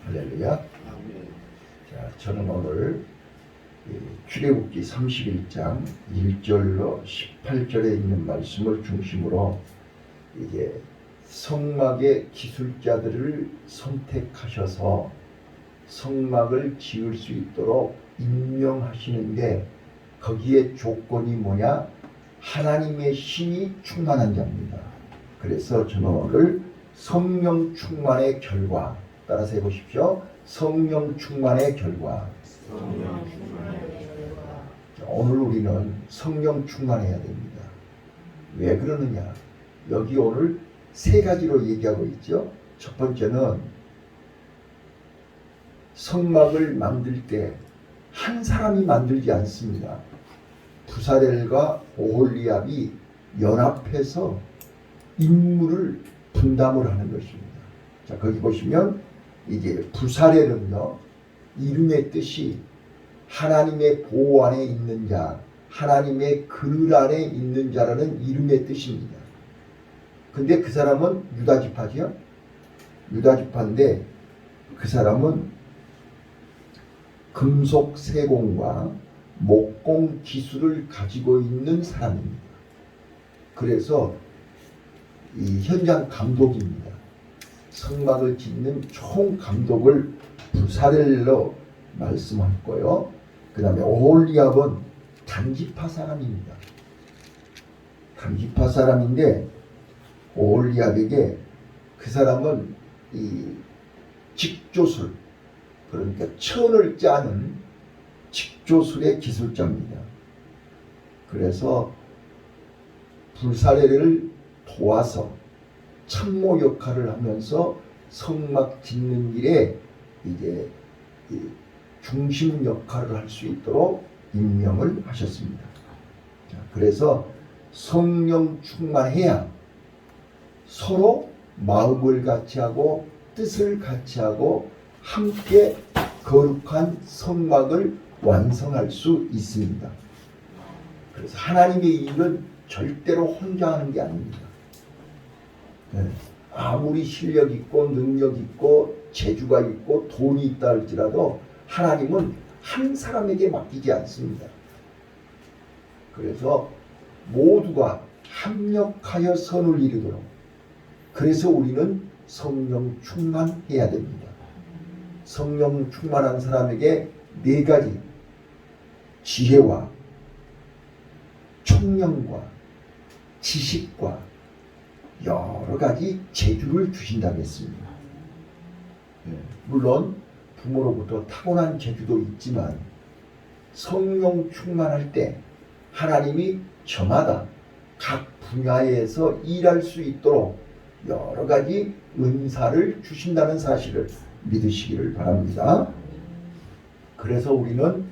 할렐루야. 자, 저는 오늘 출애굽기 31장 1절로 18절에 있는 말씀을 중심으로 이제 성막의 기술자들을 선택하셔서 성막을 지을 수 있도록 임명하시는데 거기에 조건이 뭐냐? 하나님의 신이 충만한 자입니다. 그래서 저는 오늘 성령 충만의 결과, 따라서 해보십시오. 성령 충만의 결과. 오늘 우리는 성령 충만해야 됩니다. 왜 그러느냐? 여기 오늘 세 가지로 얘기하고 있죠. 첫 번째는 성막을 만들 때 한 사람이 만들지 않습니다. 부사렐과 오홀리압이 연합해서 임무를 분담을 하는 것입니다. 자, 거기 보시면 이제 부사렐은요, 이름의 뜻이 하나님의 보호 안에 있는 자, 하나님의 그늘 안에 있는 자라는 이름의 뜻입니다. 근데 그 사람은 유다지파죠. 유다지파인데 그 사람은 금속 세공과 목공 기술을 가지고 있는 사람입니다. 그래서 이 현장 감독입니다. 성막을 짓는 총 감독을 부사렐로 말씀했고요. 그 다음에 오홀리압은 단지파 사람입니다. 단지파 사람인데 오홀리압에게 그 사람은 이 직조술, 그러니까 천을 짜는 직조술의 기술자입니다. 그래서 부사렐을 도와서 참모 역할을 하면서 성막 짓는 일에 이제 중심 역할을 할 수 있도록 임명을 하셨습니다. 그래서 성령 충만해야 서로 마음을 같이 하고 뜻을 같이 하고 함께 거룩한 성막을 완성할 수 있습니다. 그래서 하나님의 일은 절대로 혼자 하는 게 아닙니다. 아무리 실력 있고 능력 있고 재주가 있고 돈이 있다 할지라도 하나님은 한 사람에게 맡기지 않습니다. 그래서 모두가 합력하여 선을 이루도록, 그래서 우리는 성령 충만해야 됩니다. 성령 충만한 사람에게 네 가지 지혜와 총명과 지식과 여러 가지 재주를 주신다고 했습니다. 물론 부모로부터 타고난 재주도 있지만 성령 충만할 때 하나님이 저마다 각 분야에서 일할 수 있도록 여러 가지 은사를 주신다는 사실을 믿으시기를 바랍니다. 그래서 우리는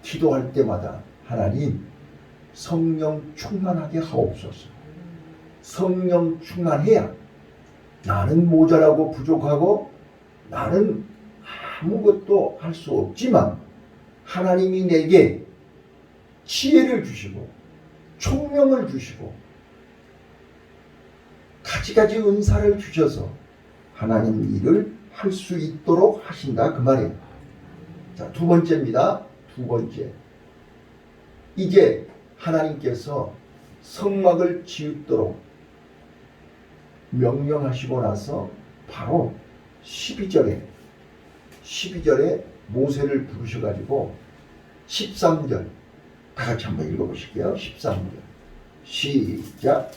기도할 때마다 하나님 성령 충만하게 하옵소서. 성령 충만해야 나는 모자라고 부족하고 나는 아무것도 할 수 없지만 하나님이 내게 지혜를 주시고 총명을 주시고 가지가지 은사를 주셔서 하나님 일을 할 수 있도록 하신다, 그 말이에요. 자, 두 번째입니다. 두 번째. 이제 하나님께서 성막을 지으도록 명령하시고 나서 바로 12절에 모세를 부르셔가지고 13절 다 같이 한번 읽어보실게요. 13절 시작.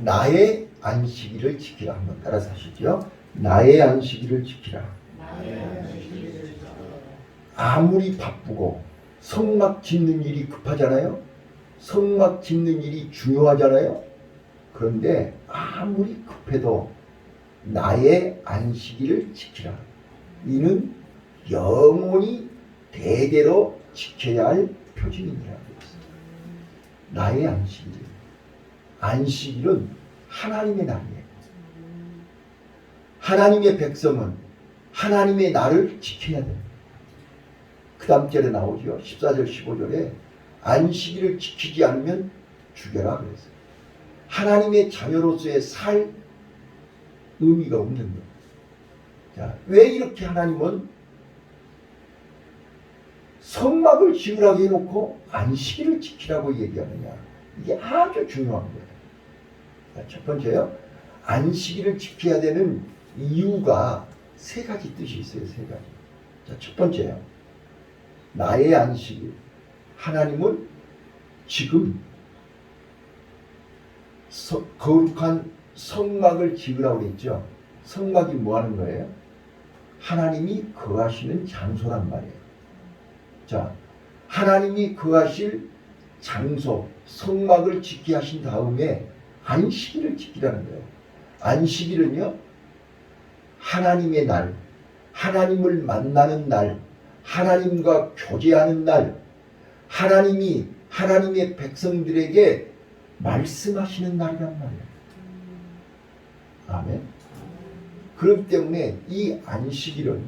나의 안식일을 지키라. 한번 따라서 하시죠. 나의 안식일을 지키라. 아무리 바쁘고 성막 짓는 일이 급하잖아요. 성막 짓는 일이 중요하잖아요. 그런데 아무리 급해도 나의 안식일을 지키라. 이는 영원히 대대로 지켜야 할 표징이라고 했습니다. 나의 안식일. 안식일은 하나님의 날이에요. 하나님의 백성은 하나님의 날을 지켜야 됩니다. 그 다음 절에 나오죠. 14절 15절에 안식일을 지키지 않으면 죽여라 그랬어요. 하나님의 자녀로서의 살 의미가 없는 거예요. 자, 왜 이렇게 하나님은 성막을 지으라고 해놓고 안식일을 지키라고 얘기하느냐. 이게 아주 중요한 거예요. 자, 첫 번째요. 안식일을 지켜야 되는 이유가 세 가지 뜻이 있어요. 세 가지. 자, 첫 번째요. 나의 안식일. 하나님은 지금 거룩한 성막을 지으라고 했죠. 성막이 뭐 하는 거예요? 하나님이 거하시는 장소란 말이에요. 자, 하나님이 거하실 장소, 성막을 지키게 하신 다음에 안식일을 지키라는 거예요. 안식일은요, 하나님의 날, 하나님을 만나는 날, 하나님과 교제하는 날, 하나님이 하나님의 백성들에게 말씀하시는 날이란 말이에요. 아멘. 그렇기 때문에 이 안식일은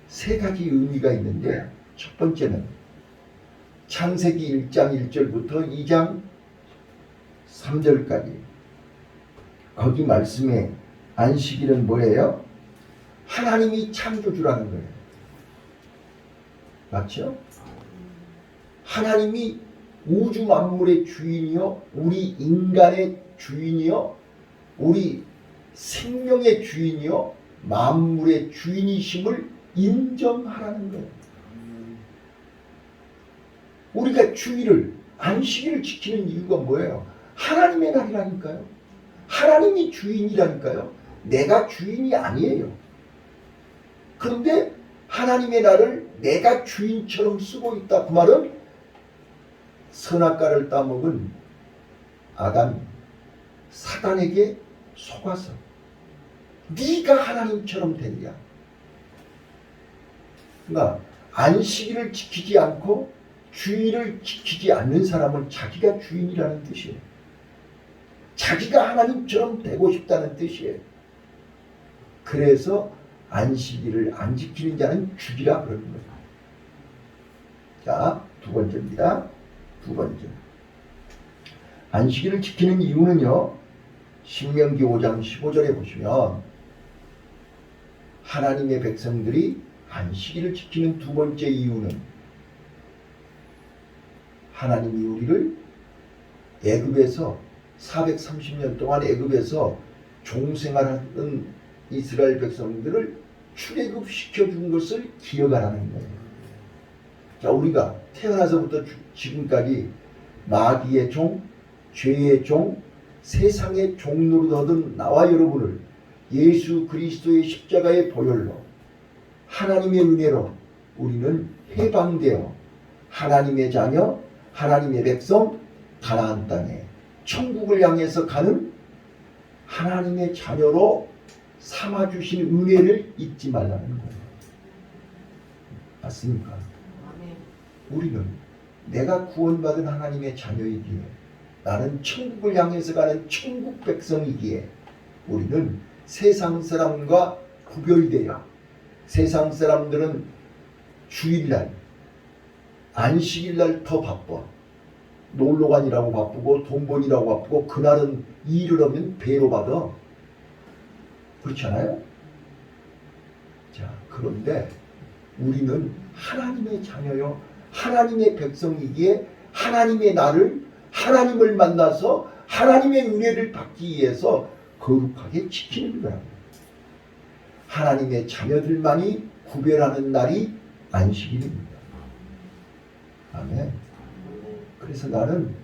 세 가지 의미가 있는데, 첫 번째는 창세기 1장 1절부터 2장 3절까지 거기 말씀에 안식일은 뭐예요? 하나님이 창조주라는 거예요. 맞죠? 하나님이 우주 만물의 주인이요, 우리 인간의 주인이요, 우리 생명의 주인이요, 만물의 주인이심을 인정하라는 거예요. 우리가 주일을, 안식일을 지키는 이유가 뭐예요? 하나님의 날이라니까요. 하나님이 주인이라니까요. 내가 주인이 아니에요. 그런데 하나님의 날을 내가 주인처럼 쓰고 있다. 그 말은 선악과를 따먹은 아담, 사단에게 속아서 네가 하나님처럼 되느냐. 그러니까 안식일을 지키지 않고 주일을 지키지 않는 사람은 자기가 주인이라는 뜻이에요. 자기가 하나님처럼 되고 싶다는 뜻이에요. 그래서 안식일을 안 지키는 자는 죽이라 그러는 거예요. 자, 두 번째입니다. 두 번째. 안식일을 지키는 이유는요, 신명기 5장 15절에 보시면 하나님의 백성들이 안식일을 지키는 두 번째 이유는 하나님이 우리를 애굽에서 430년 동안 애굽에서 종생활하던 이스라엘 백성들을 출애굽시켜 준 것을 기억하라는 거예요. 자, 우리가 태어나서부터 지금까지 마귀의 종, 죄의 종, 세상의 종 노릇하던 나와 여러분을 예수 그리스도의 십자가의 보혈로 하나님의 은혜로 우리는 해방되어 하나님의 자녀, 하나님의 백성, 가나안 땅에 천국을 향해서 가는 하나님의 자녀로 삼아주신 은혜를 잊지 말라는 거예요. 맞습니까? 우리는 내가 구원받은 하나님의 자녀이기에, 나는 천국을 향해서 가는 천국 백성이기에 우리는 세상 사람과 구별되어, 세상 사람들은 주일날, 안식일날 더 바빠. 놀러가니라고 바쁘고 돈 버니라고 바쁘고 그날은 일을 하면 배로 받아. 그렇지 않아요? 자, 그런데 우리는 하나님의 자녀요, 하나님의 백성이기에 하나님의 날을, 하나님을 만나서 하나님의 은혜를 받기 위해서 거룩하게 지키는 거라고. 하나님의 자녀들만이 구별하는 날이 안식일입니다. 아멘. 그래서 나는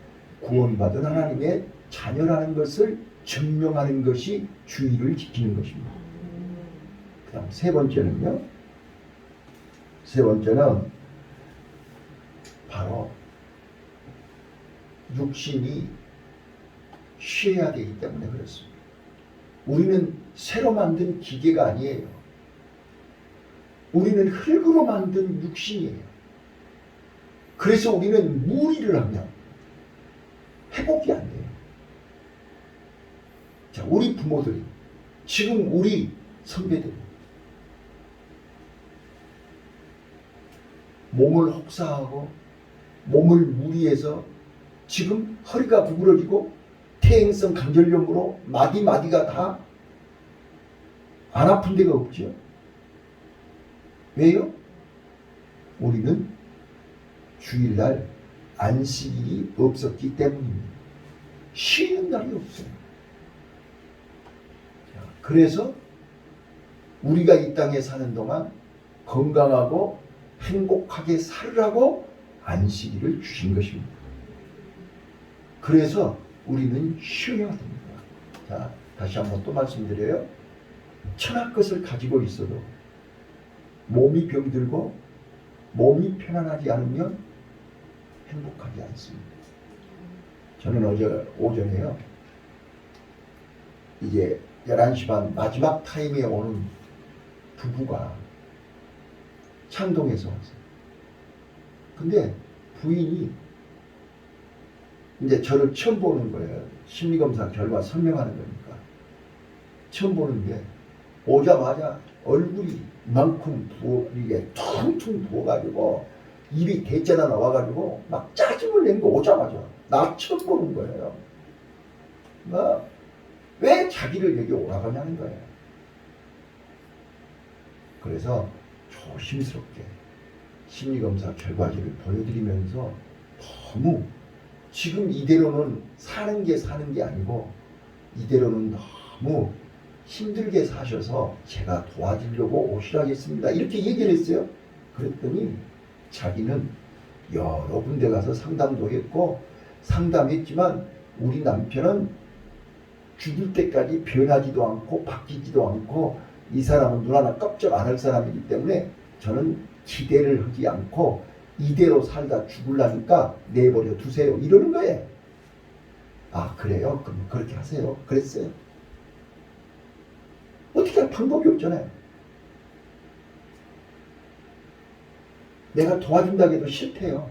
구원받은 하나님의 자녀라는 것을 증명하는 것이 주일을 지키는 것입니다. 그 다음 세 번째는요. 세 번째는 바로 육신이 쉬어야 되기 때문에 그렇습니다. 우리는 새로 만든 기계가 아니에요. 우리는 흙으로 만든 육신이에요. 그래서 우리는 무리를 하면 회복이 안 돼요. 자, 우리 부모들이, 지금 우리 선배들, 몸을 혹사하고 몸을 무리해서 지금 허리가 구부러지고 퇴행성 관절염으로 마디마디가 다 안 아픈 데가 없죠. 왜요? 우리는 주일날 안식일이 없었기 때문입니다. 쉬는 날이 없어요. 그래서 우리가 이 땅에 사는 동안 건강하고 행복하게 살으라고 안식일을 주신 것입니다. 그래서 우리는 쉬어야 됩니다. 자, 다시 한번 또 말씀드려요. 천하 것을 가지고 있어도 몸이 병들고 몸이 편안하지 않으면 행복하지 않습니다. 저는 어제 오전에요. 이제 11시 반 마지막 타임에 오는 부부가 창동에서 왔어요. 근데 부인이 이제 저를 처음 보는 거예요. 심리검사 결과 설명하는 거니까. 처음 보는데 오자마자 얼굴이 이만큼 이게 퉁퉁 부어가지고 입이 대짜나 나와가지고 막 짜증을 낸 거 오자마자 나 처음 보는 거예요. 왜 자기를 여기 오라고 하냐는 거예요. 그래서 조심스럽게 심리검사 결과지를 보여드리면서 너무 지금 이대로는 사는 게 아니고 이대로는 너무 힘들게 사셔서 제가 도와주려고 오시라겠습니다. 이렇게 얘기를 했어요. 그랬더니 자기는 여러 군데 가서 상담도 했고 상담했지만 우리 남편은 죽을 때까지 변하지도 않고 바뀌지도 않고 이 사람은 눈 하나 깜짝 안 할 사람이기 때문에 저는 기대를 하지 않고 이대로 살다 죽으려니까 내버려 두세요. 이러는 거예요. 아 그래요? 그럼 그렇게 하세요. 그랬어요. 어떻게 할 방법이 없잖아요. 내가 도와준다고 해도 싫대요.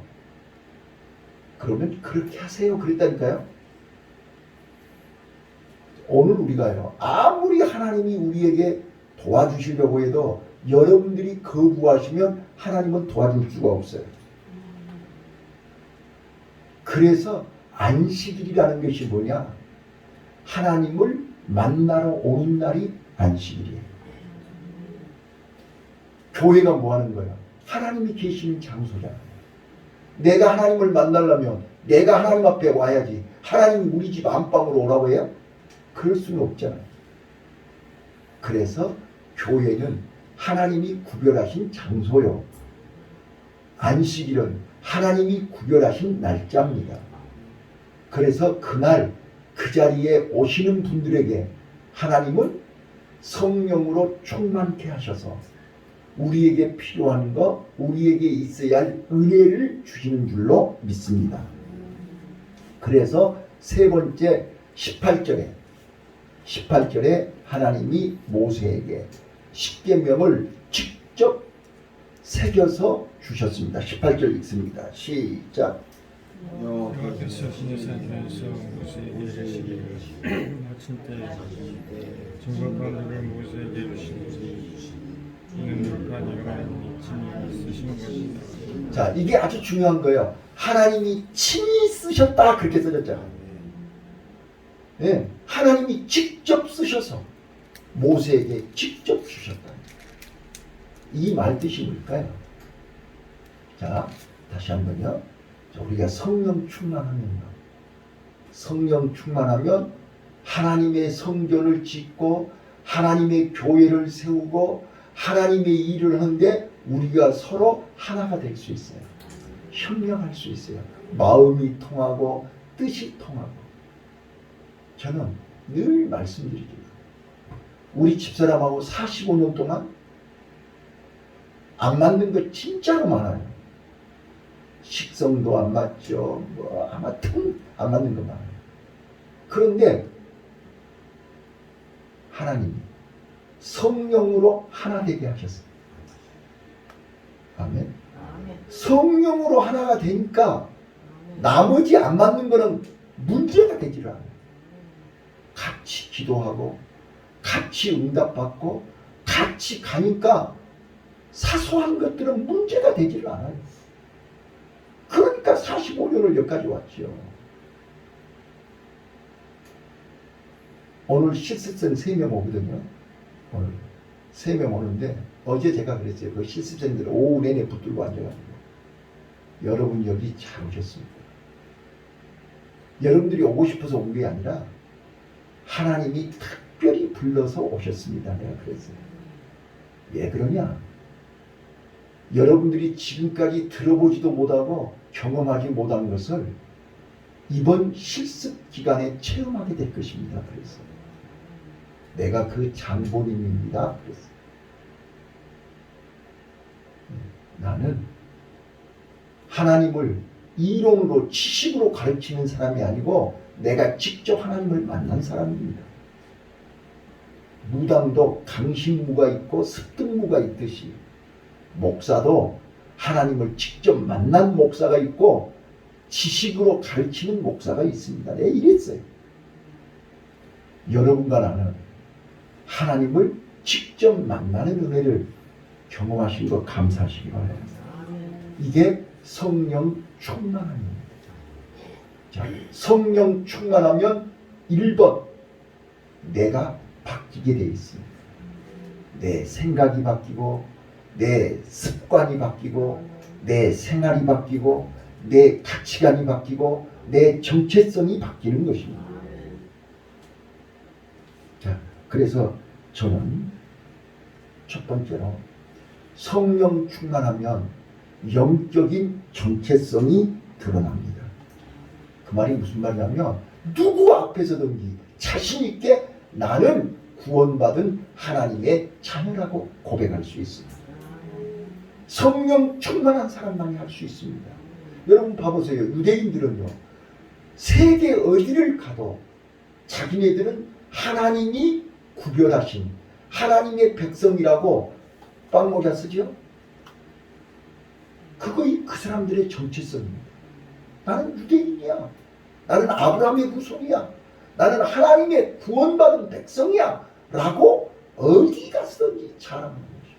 그러면 그렇게 하세요. 그랬다니까요. 오늘 우리가요. 아무리 하나님이 우리에게 도와주시려고 해도 여러분들이 거부하시면 하나님은 도와줄 수가 없어요. 그래서 안식일이라는 것이 뭐냐? 하나님을 만나러 오는 날이 안식일이에요. 교회가 뭐 하는 거예요? 하나님이 계시는 장소잖아요. 내가 하나님을 만나려면 내가 하나님 앞에 와야지. 하나님이 우리 집 안방으로 오라고 해요? 그럴 수는 없잖아요. 그래서 교회는 하나님이 구별하신 장소요. 안식일은 하나님이 구별하신 날짜입니다. 그래서 그날 그 자리에 오시는 분들에게 하나님은 성령으로 충만케 하셔서 우리에게 필요한 거, 우리에게 있어야 할 은혜를 주시는 줄로 믿습니다. 그래서 세 번째 18절에 하나님이 모세에게 십계명을 직접 새겨서 주셨습니다. 18절 읽습니다. 시작. 여호와께서 시내산에서 모세에게 이르시기를 아침 때 증거판을 모세에게 주시니 이는 물판이라 친히 쓰신 것이다. 자, 이게 아주 중요한 거예요. 하나님이 친히 쓰셨다 그렇게 써졌잖아요. 네, 하나님이 직접 쓰셔서 모세에게 직접 주셨다. 이 말 뜻이 뭘까요? 자, 다시 한번요. 우리가 성령 충만하면요. 성령 충만하면 하나님의 성전을 짓고 하나님의 교회를 세우고 하나님의 일을 하는데 우리가 서로 하나가 될 수 있어요. 협력할 수 있어요. 마음이 통하고 뜻이 통하고. 저는 늘 말씀드리죠. 우리 집사람하고 45년 동안 안 맞는 거 진짜로 많아요. 식성도 안 맞죠. 뭐 아무튼 안 맞는 거 많아요. 그런데 하나님이 성령으로 하나 되게 하셨어요. 아멘. 성령으로 하나가 되니까 나머지 안 맞는 거는 문제가 되지를 않아요. 같이 기도하고 같이 응답받고 같이 가니까 사소한 것들은 문제가 되지를 않아요. 그러니까 45년을 여기까지 왔죠. 오늘 실습생 3명 오거든요. 오늘 3명 오는데 어제 제가 그랬어요. 그 실습생들 오후 내내 붙들고 앉아가지고 여러분 여기 잘 오셨습니다. 여러분들이 오고 싶어서 온 게 아니라 하나님이 특별히 불러서 오셨습니다. 내가 그랬어요. 왜 그러냐? 여러분들이 지금까지 들어보지도 못하고 경험하지 못한 것을 이번 실습 기간에 체험하게 될 것입니다. 그래서 내가 그 장본인입니다. 그랬어요. 나는 하나님을 이론으로 지식으로 가르치는 사람이 아니고 내가 직접 하나님을 만난 사람입니다. 무당도 강신무가 있고 습득무가 있듯이 목사도 하나님을 직접 만난 목사가 있고 지식으로 가르치는 목사가 있습니다. 내가 이랬어요. 여러분과 나는 하나님을 직접 만나는 은혜를 경험하신 것 감사하시기 바랍니다. 이게 성령 충만함입니다. 자, 성령 충만하면 1번 내가 바뀌게 되어 있습니다. 내 생각이 바뀌고 내 습관이 바뀌고 내 생활이 바뀌고 내 가치관이 바뀌고 내 정체성이 바뀌는 것입니다. 자, 그래서 저는 첫 번째로 성령 충만하면 영적인 정체성이 드러납니다. 그 말이 무슨 말이냐면 누구 앞에서든지 자신 있게 나는 구원받은 하나님의 자녀라고 고백할 수 있습니다. 성령 충만한 사람만이 할 수 있습니다. 여러분 봐보세요. 유대인들은요, 세계 어디를 가도 자기네들은 하나님이 구별하신 하나님의 백성이라고 빵모자 쓰죠? 그 사람들의 정체성입니다. 나는 유대인이야. 나는 아브라함의 후손이야. 나는 하나님의 구원받은 백성이야. 라고 어디 가서든지 자랑하는 것이죠.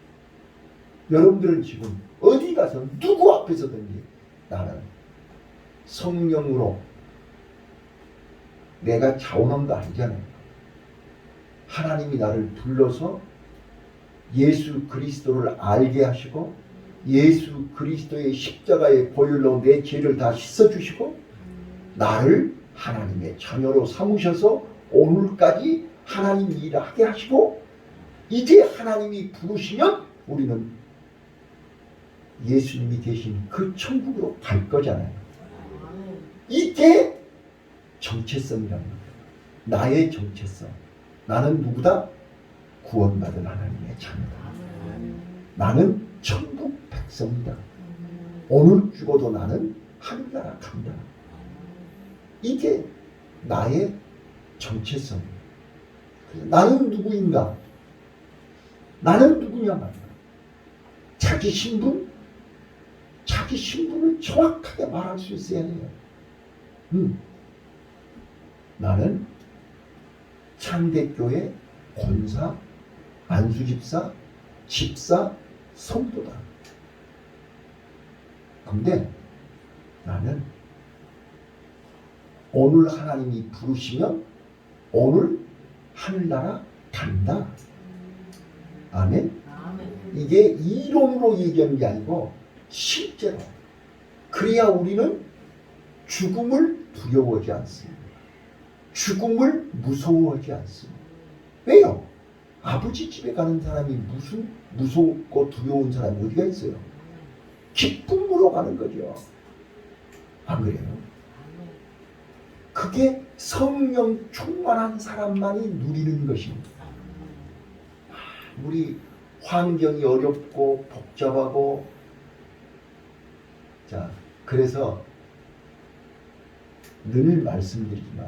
여러분들은 지금 어디 가서 누구 앞에서든지 나는 성령으로 내가 자원한 거 아니잖아요. 하나님이 나를 불러서 예수 그리스도를 알게 하시고 예수 그리스도의 십자가의 보혈로 내 죄를 다 씻어주시고 나를 하나님의 자녀로 삼으셔서 오늘까지 하나님 일을 하게 하시고 이제 하나님이 부르시면 우리는 예수님이 대신 그 천국으로 갈 거잖아요. 이게 정체성이라는 거예요. 나의 정체성. 나는 누구다? 구원받은 하나님의 자녀다. 나는 천국 백성이다. 오늘 죽어도 나는 하늘나라 간다. 이게 나의 정체성입니다. 나는 누구인가? 나는 누구냐 말이야. 자기 신분을 정확하게 말할 수 있어야 해요. 나는 창대교회 권사, 안수집사, 집사, 성도다. 근데 나는 오늘 하나님이 부르시면 오늘 하늘나라 간다. 아멘? 이게 이론으로 얘기하는 게 아니고 실제로. 그래야 우리는 죽음을 두려워하지 않습니다. 죽음을 무서워하지 않습니다. 왜요? 아버지 집에 가는 사람이 무슨 무섭고 두려운 사람이 어디가 있어요? 기쁨으로 가는 거죠. 안 그래요? 그게 성령 충만한 사람만이 누리는 것입니다. 우리 환경이 어렵고 복잡하고 자, 그래서 늘 말씀드리지만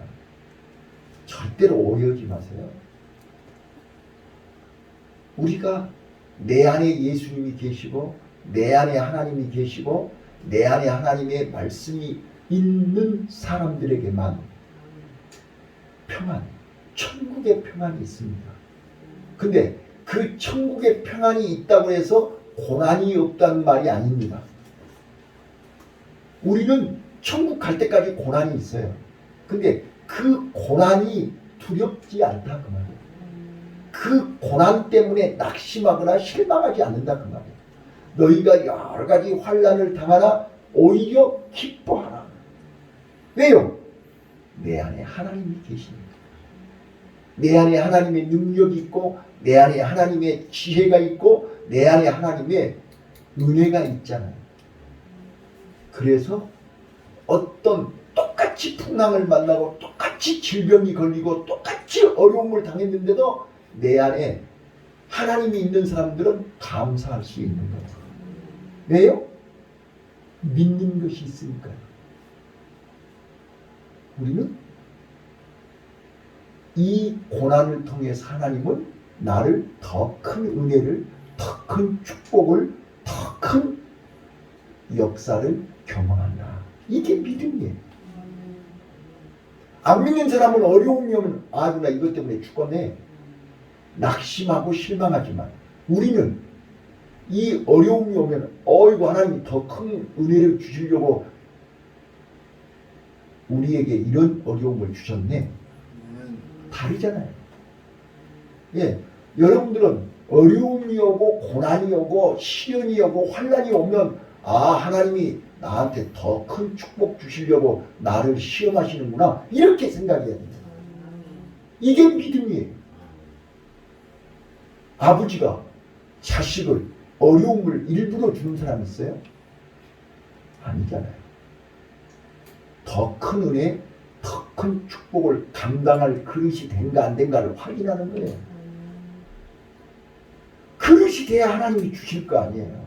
절대로 오해하지 마세요. 우리가 내 안에 예수님이 계시고 내 안에 하나님이 계시고 내 안에 하나님의 말씀이 있는 사람들에게만 평안, 천국의 평안이 있습니다. 근데 그 천국의 평안이 있다고 해서 고난이 없다는 말이 아닙니다. 우리는 천국 갈 때까지 고난이 있어요. 근데 그 고난이 두렵지 않다 그 말이에요. 그 고난 때문에 낙심하거나 실망하지 않는다 그 말이에요. 너희가 여러 가지 환난을 당하나 오히려 기뻐하라. 왜요? 내 안에 하나님이 계십니다. 내 안에 하나님의 능력이 있고 내 안에 하나님의 지혜가 있고 내 안에 하나님의 은혜가 있잖아요. 그래서 어떤 똑같이 풍랑을 만나고 똑같이 질병이 걸리고 똑같이 어려움을 당했는데도 내 안에 하나님이 있는 사람들은 감사할 수 있는 거예요. 왜요? 믿는 것이 있으니까요. 우리는 이 고난을 통해서 하나님은 나를 더 큰 은혜를, 더 큰 축복을, 더 큰 역사를 경험한다. 이게 믿음이에요. 안 믿는 사람은 어려움이 오면 아, 나 이것 때문에 죽겠네. 낙심하고 실망하지만 우리는 이 어려움이 오면 어이구 하나님이 더 큰 은혜를 주시려고 우리에게 이런 어려움을 주셨네. 다르잖아요. 예, 여러분들은 어려움이 오고 고난이 오고 시련이 오고 환난이 오면 아 하나님이 나한테 더 큰 축복 주시려고 나를 시험하시는구나 이렇게 생각해야 됩니다. 이게 믿음이에요. 아버지가 자식을 어려움을 일부러 주는 사람이 있어요? 아니잖아요. 더 큰 은혜, 더 큰 축복을 감당할 그릇이 된가 안 된가를 확인하는 거예요. 그릇이 돼야 하나님이 주실 거 아니에요.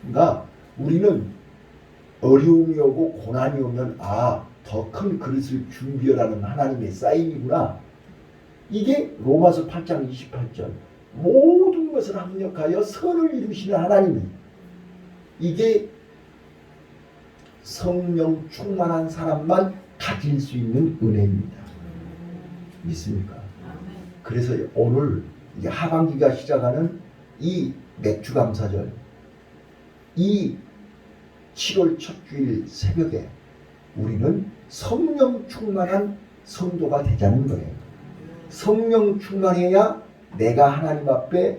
그러니까 우리는 어려움이 오고 고난이 오면 아, 더 큰 그릇을 준비하라는 하나님의 사인이구나. 이게 로마서 8장 28절 모든 것을 합력하여 선을 이루시는 하나님이 이게 성령 충만한 사람만 가질 수 있는 은혜입니다. 믿습니까? 그래서 오늘 이제 하반기가 시작하는 이 맥주감사절 이 7월 첫 주일 새벽에 우리는 성령 충만한 성도가 되자는 거예요. 성령 충만해야 내가 하나님 앞에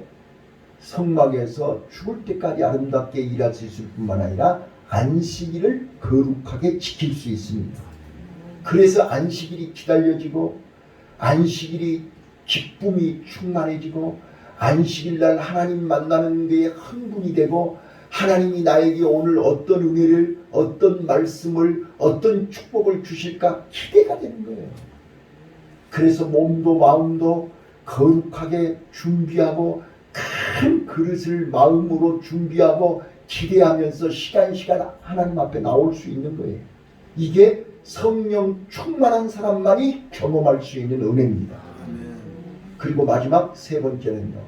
성막에서 죽을 때까지 아름답게 일할 수 있을 뿐만 아니라 안식일을 거룩하게 지킬 수 있습니다. 그래서 안식일이 기다려지고 안식일이 기쁨이 충만해지고 안식일 날 하나님 만나는 데에 흥분이 되고 하나님이 나에게 오늘 어떤 은혜를 어떤 말씀을 어떤 축복을 주실까 기대가 되는 거예요. 그래서 몸도 마음도 거룩하게 준비하고 큰 그릇을 마음으로 준비하고 기대하면서 시간 하나님 앞에 나올 수 있는 거예요. 이게 성령 충만한 사람만이 경험할 수 있는 은혜입니다. 그리고 마지막 세 번째는요.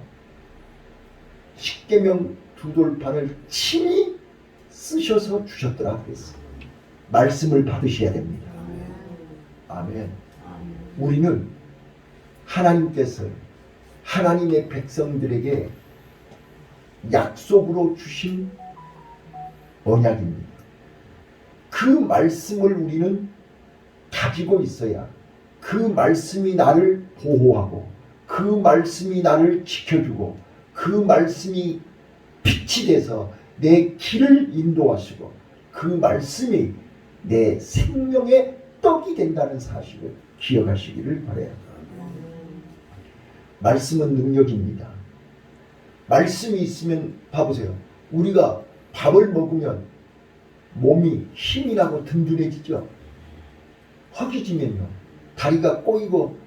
십계명 두 돌판을 친히 쓰셔서 주셨더라 그랬어요. 말씀을 받으셔야 됩니다. 아멘. 우리는 하나님께서 하나님의 백성들에게 약속으로 주신 언약입니다. 그 말씀을 우리는 가지고 있어야 그 말씀이 나를 보호하고 그 말씀이 나를 지켜주고 그 말씀이 빛이 돼서 내 길을 인도하시고 그 말씀이 내 생명의 떡이 된다는 사실을 기억하시기를 바라요. 말씀은 능력입니다. 말씀이 있으면 봐보세요. 우리가 밥을 먹으면 몸이 힘이 나고 든든해지죠. 허기지면요. 다리가 꼬이고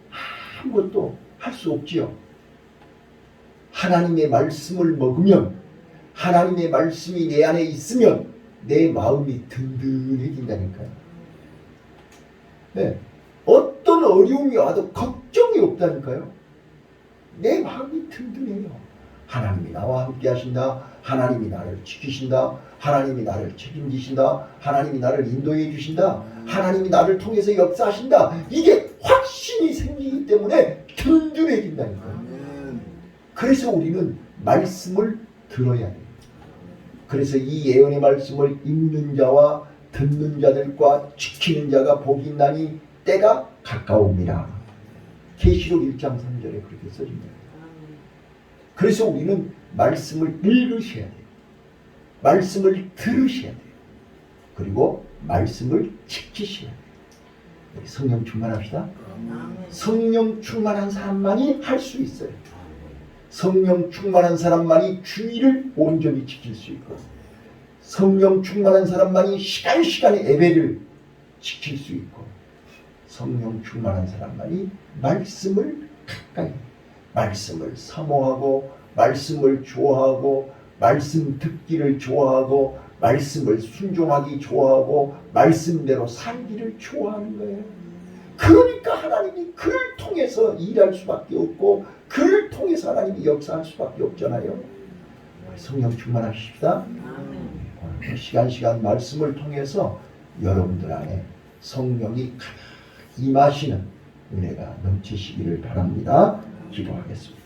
아무것도 할 수 없지요. 하나님의 말씀을 먹으면 하나님의 말씀이 내 안에 있으면 내 마음이 든든해진다니까요. 네. 어떤 어려움이 와도 걱정이 없다니까요. 내 마음이 든든해요. 하나님이 나와 함께 하신다. 하나님이 나를 지키신다. 하나님이 나를 책임지신다. 하나님이 나를 인도해 주신다. 하나님이 나를 통해서 역사하신다. 이게 확신이 생기기 때문에 든든해진다니까요. 그래서 우리는 말씀을 들어야 돼요. 그래서 이 예언의 말씀을 읽는 자와 듣는 자들과 지키는 자가 복이 있나니 때가 가까웁니다. 계시록 1장 3절에 그렇게 써집니다. 그래서 우리는 말씀을 읽으셔야 돼요. 말씀을 들으셔야 돼요. 그리고 말씀을 지키셔야 돼요. 우리 성령 충만합시다. 성령 충만한 사람만이 할 수 있어요. 성령 충만한 사람만이 주의를 온전히 지킬 수 있고, 성령 충만한 사람만이 시간에 예배를 지킬 수 있고, 성령 충만한 사람만이 말씀을 가까이, 말씀을 사모하고, 말씀을 좋아하고, 말씀 듣기를 좋아하고, 말씀을 순종하기 좋아하고, 말씀대로 살기를 좋아하는 거예요. 그러니까 하나님이 그를 통해서 일할 수밖에 없고, 그를 통해서 하나님이 역사할 수밖에 없잖아요. 성령 충만하십시다. 오늘 시간 말씀을 통해서 여러분들 안에 성령이 임하시는 은혜가 넘치시기를 바랍니다. 기도하겠습니다.